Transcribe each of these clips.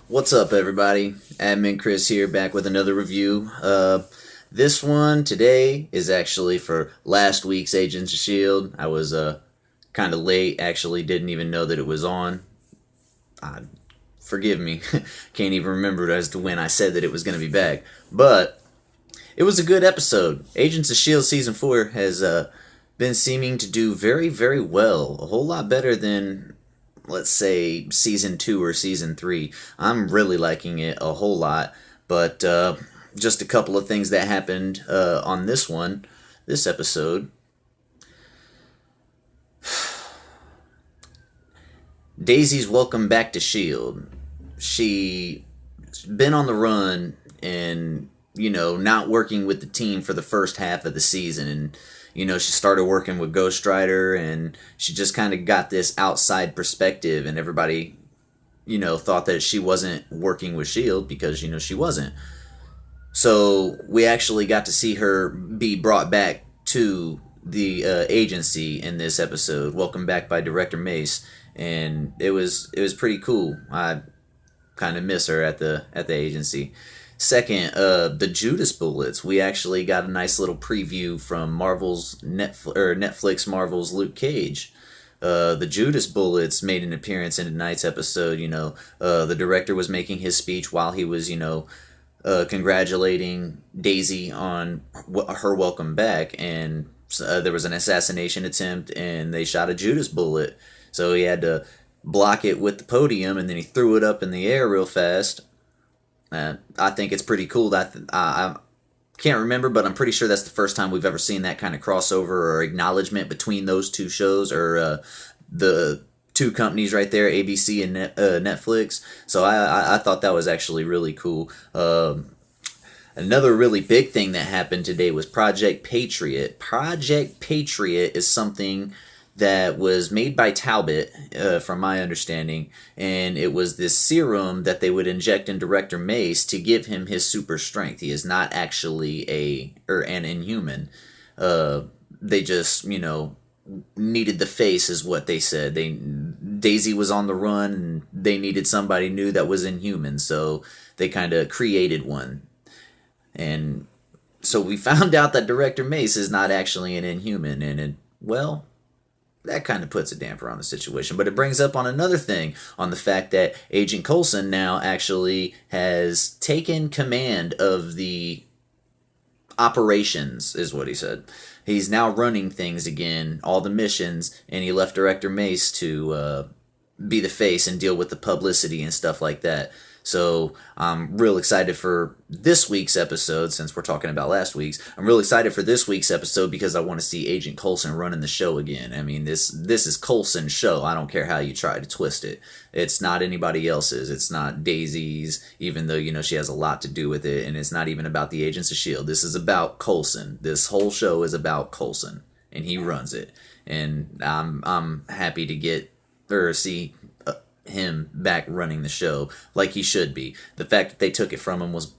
What's up, everybody? Admin Chris here, back with another review. This one today is actually for last week's Agents of S.H.I.E.L.D. I was kind of late, actually didn't even know that it was on. Forgive me, can't even remember as to when I said that it was going to be back. But it was a good episode. Agents of S.H.I.E.L.D. Season 4 has been seeming to do very, very well. A whole lot better than, let's say, season 2 or season 3. I'm really liking it a whole lot, but just a couple of things that happened on this episode. Daisy's welcome back to S.H.I.E.L.D. She's been on the run and, not working with the team for the first half of the season. And, she started working with Ghost Rider and she just kind of got this outside perspective, and everybody, thought that she wasn't working with S.H.I.E.L.D. because, she wasn't. So we actually got to see her be brought back to the agency in this episode, welcome back by Director Mace, and it was pretty cool. I kind of miss her at the agency. Second, the Judas Bullets. We actually got a nice little preview from Netflix Marvel's Luke Cage. The Judas Bullets made an appearance in tonight's episode. The director was making his speech while he was, congratulating Daisy on her welcome back, and there was an assassination attempt, and they shot a Judas bullet. So he had to block it with the podium, and then he threw it up in the air real fast. I think it's pretty cool. I can't remember, but I'm pretty sure that's the first time we've ever seen that kind of crossover or acknowledgement between those two shows, or the two companies right there, ABC and Netflix. So I thought that was actually really cool. Another really big thing that happened today was Project Patriot. Project Patriot is something that was made by Talbot, from my understanding, and it was this serum that they would inject in Director Mace to give him his super strength. He is not actually an Inhuman. They just, needed the face, is what they said. Daisy was on the run, and they needed somebody new that was Inhuman, so they kind of created one. And so we found out that Director Mace is not actually an Inhuman, and well, that kind of puts a damper on the situation. But it brings up on another thing, on the fact that Agent Coulson now actually has taken command of the operations, is what he said. He's now running things again, all the missions, and he left Director Mace to be the face and deal with the publicity and stuff like that. So I'm real excited for this week's episode, since we're talking about last week's. I'm real excited for this week's episode because I want to see Agent Coulson running the show again. I mean, this is Coulson's show. I don't care how you try to twist it. It's not anybody else's. It's not Daisy's, even though, she has a lot to do with it. And it's not even about the Agents of S.H.I.E.L.D. This is about Coulson. This whole show is about Coulson, and he runs it. And I'm happy to get or see him back running the show like he should be. The fact that they took it from him was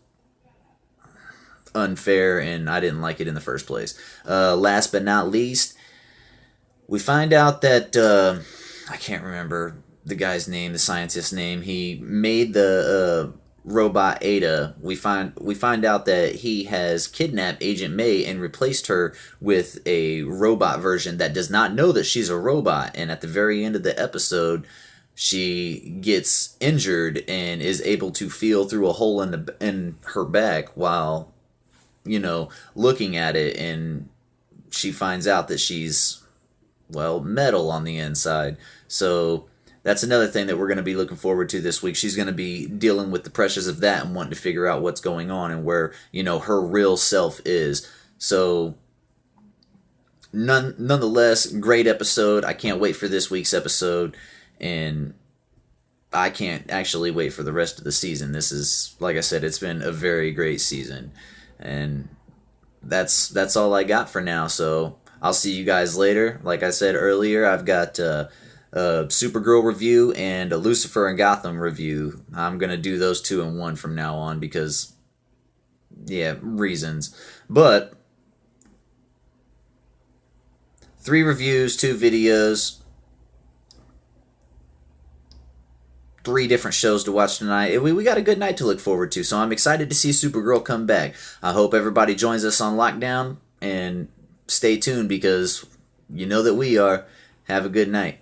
unfair, and I didn't like it in the first place. Last but not least, we find out that I can't remember the guy's name, the scientist's name. He made the robot Ada. We find out that he has kidnapped Agent May and replaced her with a robot version that does not know that she's a robot. And at the very end of the episode, she gets injured and is able to feel through a hole in her back while, looking at it, and she finds out that she's, well, metal on the inside. So that's another thing that we're going to be looking forward to this week. She's going to be dealing with the pressures of that and wanting to figure out what's going on and where, her real self is. So nonetheless, great episode. I can't wait for this week's episode. And I can't actually wait for the rest of the season. This is, like I said, it's been a very great season. And that's all I got for now. So I'll see you guys later. Like I said earlier, I've got a Supergirl review and a Lucifer and Gotham review. I'm going to do those two in one from now on because, yeah, reasons. But 3 reviews, 2 videos. three different shows to watch tonight. We got a good night to look forward to, so I'm excited to see Supergirl come back. I hope everybody joins us on lockdown, and stay tuned because you know that we are. Have a good night.